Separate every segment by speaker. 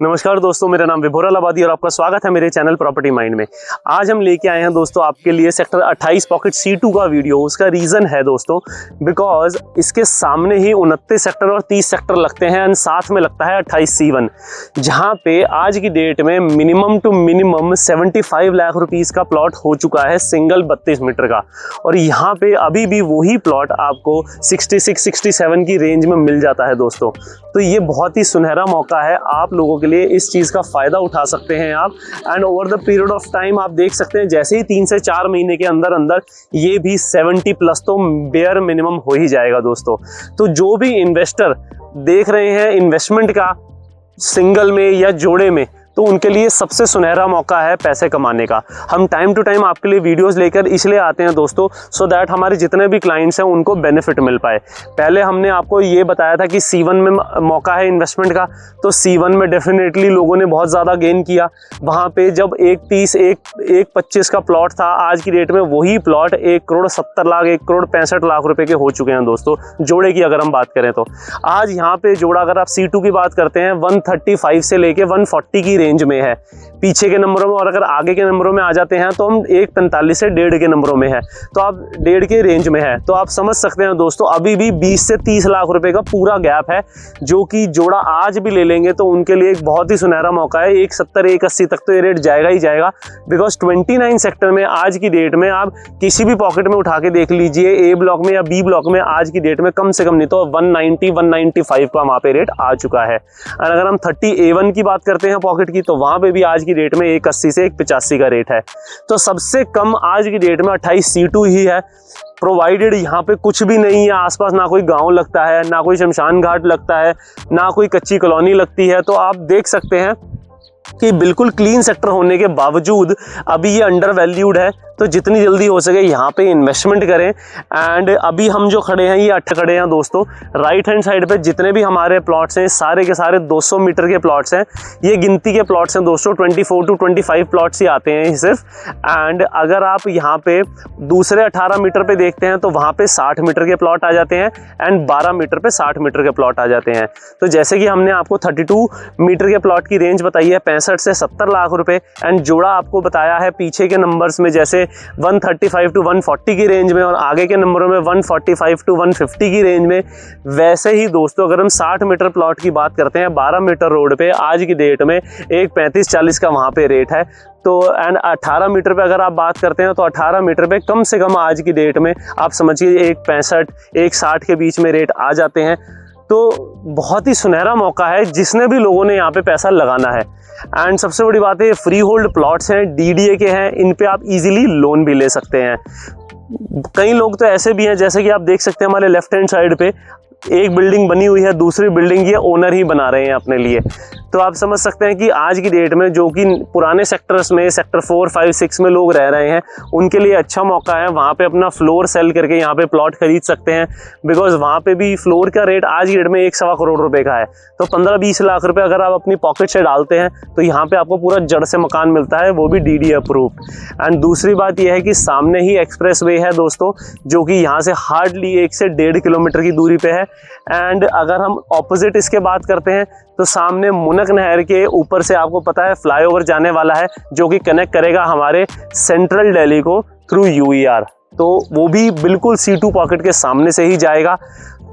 Speaker 1: नमस्कार दोस्तों, मेरा नाम विभोर अलाहाबादी और आपका स्वागत है मेरे चैनल प्रॉपर्टी माइंड में। आज हम लेके आए हैं दोस्तों आपके लिए सेक्टर 28 पॉकेट C2 का वीडियो। उसका रीज़न है दोस्तों बिकॉज इसके सामने ही 29 सेक्टर और 30 सेक्टर लगते हैं एंड साथ में लगता है 28 C1, जहां पे आज की डेट में minimum to minimum 75 lakh rupees का प्लॉट हो चुका है सिंगल 32 मीटर का। और यहाँ पे अभी भी वही प्लॉट आपको 66-67 की रेंज में मिल जाता है दोस्तों। तो ये बहुत ही सुनहरा मौका है आप लोगों के लिए, इस चीज़ का फ़ायदा उठा सकते हैं आप। And over the period of time आप देख सकते हैं जैसे ही 3 से 4 महीने के अंदर अंदर ये भी 70 प्लस तो बेयर मिनिमम हो ही जाएगा दोस्तों। तो जो भी इन्वेस्टर देख रहे हैं इन्वेस्टमेंट का सिंगल में या जोड़े में, तो उनके लिए सबसे सुनहरा मौका है पैसे कमाने का। हम टाइम टू टाइम आपके लिए वीडियोस लेकर इसलिए आते हैं दोस्तों सो दैट हमारे जितने भी क्लाइंट्स हैं उनको बेनिफिट मिल पाए। पहले हमने आपको ये बताया था कि C1 में मौका है इन्वेस्टमेंट का, तो C1 में डेफिनेटली लोगों ने बहुत ज़्यादा गेन किया। वहाँ पे जब 1.25 का प्लॉट था, आज की डेट में वही प्लॉट 1,70,00,000 1,65,00,000 रुपये के हो चुके हैं दोस्तों, जोड़े की अगर हम बात करें तो। आज यहाँ पे जोड़ा अगर आप C2 की बात करते हैं 135 से लेके 140 की रेंज में है पीछे के नंबरों में, और अगर आगे के नंबरों में आ जाते हैं तो हम 145 से 1.5 के नंबरों में है, तो आप 1.5 के रेंज में है। तो आप समझ सकते हैं दोस्तों अभी भी 20 से 30 लाख रुपए का पूरा गैप है, जो कि जोड़ा आज भी ले लेंगे तो उनके लिए एक बहुत ही सुनहरा मौका है। 170-180 तक तो ये रेट जाएगा ही जाएगा बिकॉज 29 सेक्टर में आज की डेट में आप किसी भी पॉकेट में उठा के देख लीजिए, ए ब्लॉक में या बी ब्लॉक में आज की डेट में कम से कम नहीं तो 190-195 का वहाँ पे रेट आ चुका है। और अगर हम 30A1 की बात करते हैं पॉकेट की, तो वहाँ पे भी आज की डेट में 180 से 185 का रेट है। तो सबसे कम आज की डेट में 28 C2 ही है, प्रोवाइडेड यहाँ पे कुछ भी नहीं है आसपास, ना कोई गांव लगता है, ना कोई शमशान घाट लगता है, ना कोई कच्ची कॉलोनी लगती है। तो आप देख सकते हैं कि बिल्कुल क्लीन सेक्टर होने के बावजूद अभी ये अंडर वैल्यूड है। तो जितनी जल्दी हो सके यहाँ पे इन्वेस्टमेंट करें। एंड अभी हम जो खड़े हैं ये 8 खड़े हैं दोस्तों, राइट हैंड साइड पे जितने भी हमारे प्लॉट्स हैं सारे के सारे 200 मीटर के प्लॉट्स हैं। ये गिनती के प्लॉट्स हैं दोस्तों, 24 to 25 प्लॉट्स ही आते हैं सिर्फ। एंड अगर आप यहाँ पे दूसरे 18 मीटर पे देखते हैं तो वहाँ पे 60 मीटर के प्लॉट आ जाते हैं एंड 12 मीटर पे 60 मीटर के प्लॉट आ जाते हैं। तो जैसे कि हमने आपको 32 मीटर के प्लॉट की रेंज बताई है 65 से 70 लाख रुपए, एंड जोड़ा आपको बताया है पीछे के नंबर्स में जैसे 135 to 140 की रेंज में, और आगे के नंबरों में 145 to 150 की रेंज में। वैसे ही दोस्तों अगर हम 60 मीटर प्लॉट की बात करते हैं 12 मीटर रोड पे, आज की डेट में 1.35-40 का वहाँ पे रेट है। तो एंड 18 मीटर पे अगर आप बात करते हैं तो 18 मीटर पे कम से कम आज की डेट में आप समझिए 1.65-1.60 के बीच में रेट आ जाते हैं। तो बहुत ही सुनहरा मौका है जिसने भी लोगों ने यहाँ पे पैसा लगाना है। एंड सबसे बड़ी बात है फ्री होल्ड प्लॉट्स हैं, DDA के हैं, इन पे आप इजीली लोन भी ले सकते हैं। कई लोग तो ऐसे भी हैं जैसे कि आप देख सकते हैं हमारे लेफ्ट हैंड साइड पे एक बिल्डिंग बनी हुई है, दूसरी बिल्डिंग ये ओनर ही बना रहे हैं अपने लिए। तो आप समझ सकते हैं कि आज की डेट में जो कि पुराने सेक्टर्स में सेक्टर 4, 5, 6 में लोग रह रहे हैं उनके लिए अच्छा मौका है। वहाँ पे अपना फ्लोर सेल करके यहाँ पे प्लॉट खरीद सकते हैं बिकॉज वहाँ पे भी फ्लोर का रेट आज की डेट में 1.25 करोड़ रुपए का है। तो 15-20 लाख रुपए अगर आप अपनी पॉकेट से डालते हैं तो यहाँ पे आपको पूरा जड़ से मकान मिलता है, वो भी DDA अप्रूव्ड। एंड दूसरी बात यह है कि सामने ही एक्सप्रेस वे है दोस्तों, जो कि यहाँ से हार्डली 1 से 1.5 किलोमीटर की दूरी पे है। एंड अगर हम ऑपोजिट इसके बात करते हैं तो सामने मुनक नहर के ऊपर से आपको पता है फ्लाईओवर जाने वाला है, जो कि कनेक्ट करेगा हमारे सेंट्रल दिल्ली को थ्रू UER। तो वो भी बिल्कुल C2 पॉकेट के सामने से ही जाएगा।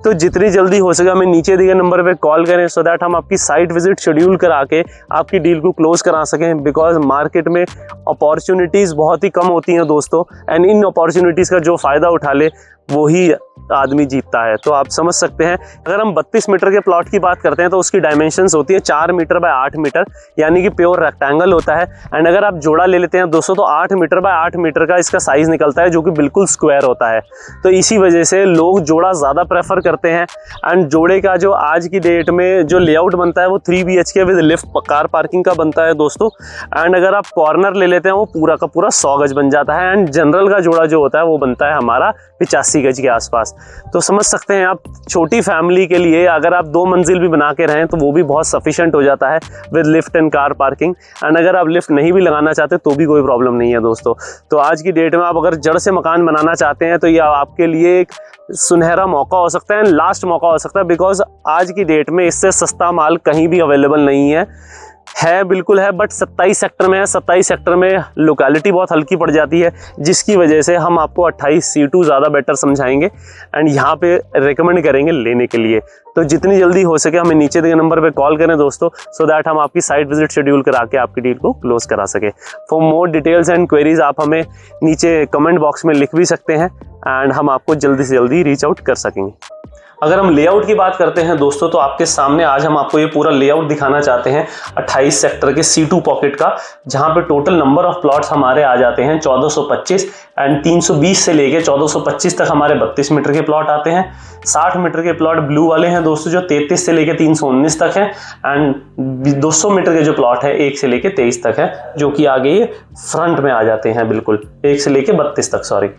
Speaker 1: तो जितनी जल्दी हो सके हमें नीचे दिए नंबर पे कॉल करें सो दैट हम आपकी साइट विजिट शेड्यूल करा के आपकी डील को क्लोज करा सकें। बिकॉज मार्केट में अपॉर्चुनिटीज़ बहुत ही कम होती हैं दोस्तों, एंड इन अपॉर्चुनिटीज़ का जो फ़ायदा उठा ले वही आदमी जीतता है। तो आप समझ सकते हैं अगर हम 32 मीटर के प्लॉट की बात करते हैं तो उसकी डायमेंशंस होती है 4 मीटर बाय 8 मीटर, यानी कि प्योर रेक्टेंगल होता है। एंड अगर आप जोड़ा ले लेते हैं दोस्तों तो 8 मीटर बाय 8 मीटर का इसका साइज निकलता है, जो कि बिल्कुल स्क्वायर होता है। तो इसी वजह से लोग जोड़ा ज़्यादा प्रेफर करते हैं। एंड जोड़े का जो आज की डेट में जो लेआउट बनता है वो 3 BHK with lift car parking का बनता है दोस्तों। एंड अगर आप कॉर्नर ले लेते हैं वो पूरा का पूरा 100 गज बन जाता है। एंड जनरल का जोड़ा जो होता है वो बनता है हमारा 85 गज के आसपास। तो समझ सकते हैं आप छोटी फैमिली के लिए अगर आप 2 मंजिल भी बना के रहें तो वो भी बहुत सफिशिएंट हो जाता है with lift and car parking. And अगर आप लिफ्ट नहीं भी लगाना चाहते तो भी कोई प्रॉब्लम नहीं है दोस्तों। तो आज की डेट में आप अगर जड़ से मकान बनाना चाहते हैं तो ये आपके लिए एक सुनहरा मौका हो सकता है, लास्ट मौका हो सकता है। बिकॉज आज की डेट में इससे सस्ता माल कहीं भी अवेलेबल नहीं है। है बिल्कुल है, बट 27 सेक्टर में है। 27 सेक्टर में लोकेलिटी बहुत हल्की पड़ जाती है, जिसकी वजह से हम आपको 28 C2 ज़्यादा बेटर समझाएंगे एंड यहाँ पे रेकमेंड करेंगे लेने के लिए। तो जितनी जल्दी हो सके हमें नीचे दिए नंबर पे कॉल करें दोस्तों, सो दैट हम आपकी साइट विजिट शेड्यूल करा के आपकी डील को क्लोज करा सके। For more details and queries आप हमें नीचे कमेंट बॉक्स में लिख भी सकते हैं एंड हम आपको जल्दी से जल्दी रीच आउट कर सकेंगे। अगर हम लेआउट की बात करते हैं दोस्तों, तो आपके सामने आज हम आपको ये पूरा लेआउट दिखाना चाहते हैं 28 सेक्टर के C2 पॉकेट का, जहां पे टोटल नंबर ऑफ प्लॉट्स हमारे आ जाते हैं 1425 एंड 320 से लेके 1425 तक हमारे 32 मीटर के प्लॉट आते हैं। 60 मीटर के प्लॉट ब्लू वाले हैं दोस्तों, जो 33 से लेके 319 तक है एंड 200 मीटर के जो प्लॉट है 1 से लेके 23 तक है, जो कि आगे ये फ्रंट में आ जाते हैं बिल्कुल 1 से लेके 32 तक, सॉरी।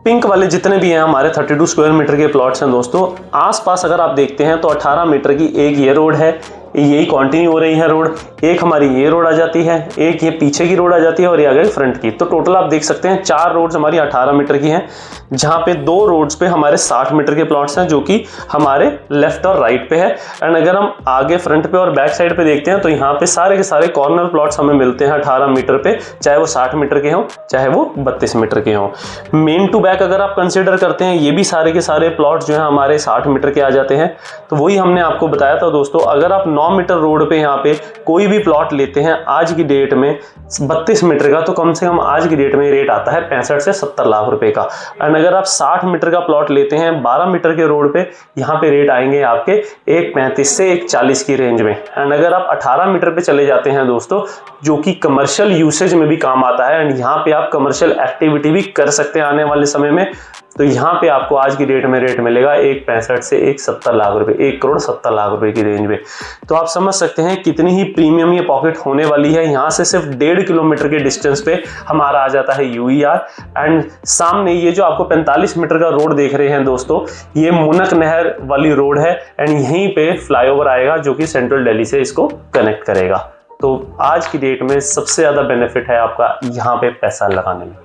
Speaker 1: पिंक वाले जितने भी हैं हमारे 32 स्क्वायर मीटर के प्लॉट्स हैं दोस्तों। आसपास अगर आप देखते हैं तो 18 मीटर की एक ये रोड है, यही कंटिन्यू हो रही है रोड, एक हमारी ये रोड आ जाती है, एक ये पीछे की रोड आ जाती है और ये आ गई फ्रंट की। तो टोटल आप देख सकते हैं 4 रोड्स हमारी 18 मीटर की हैं, जहाँ पे 2 रोड्स पे हमारे 60 मीटर के प्लॉट्स हैं, जो कि हमारे लेफ्ट और राइट पे है। एंड अगर हम आगे फ्रंट पे और बैक साइड पे देखते हैं तो यहाँ पे सारे के सारे कॉर्नर प्लॉट्स हमें मिलते हैं 18 मीटर पे, चाहे वो 60 मीटर के हों चाहे वो 32 मीटर के हों। मेन टू बैक अगर आप कंसिडर करते हैं, ये भी सारे के सारे प्लॉट्स जो है हमारे 60 मीटर के आ जाते हैं। तो वही हमने आपको बताया था दोस्तों, अगर आप 9 मीटर रोड पे यहाँ पे कोई भी प्लॉट लेते हैं आज की डेट में 32 मीटर का, तो कम से कम आज की डेट में रेट आता है 65 से 70 लाख रुपए का। एंड अगर आप 60 मीटर का प्लॉट लेते हैं 12 मीटर के रोड पे, यहाँ पे रेट आएंगे आपके 135 से 140 की रेंज में। एंड अगर आप 18 मीटर पे चले जाते हैं दोस्तों, जो कि कमर्शियल यूसेज में भी काम आता है एंड यहाँ पे आप कमर्शियल एक्टिविटी भी कर सकते हैं आने वाले समय में, तो यहाँ पे आपको आज की डेट में रेट मिलेगा 165 से 170 लाख रुपए, 1 करोड़ 70 लाख रुपए की रेंज में। तो आप समझ सकते हैं कितनी ही प्रीमियम ये पॉकेट होने वाली है। यहाँ से सिर्फ 1.5 किलोमीटर के डिस्टेंस पे हमारा आ जाता है UER एंड सामने ये जो आपको 45 मीटर का रोड देख रहे हैं दोस्तों, ये मुनक नहर वाली रोड है एंड यहीं पे फ्लाईओवर आएगा जो कि सेंट्रल दिल्ली से इसको कनेक्ट करेगा। तो आज की डेट में सबसे ज्यादा बेनिफिट है आपका यहाँ पे पैसा लगाने में।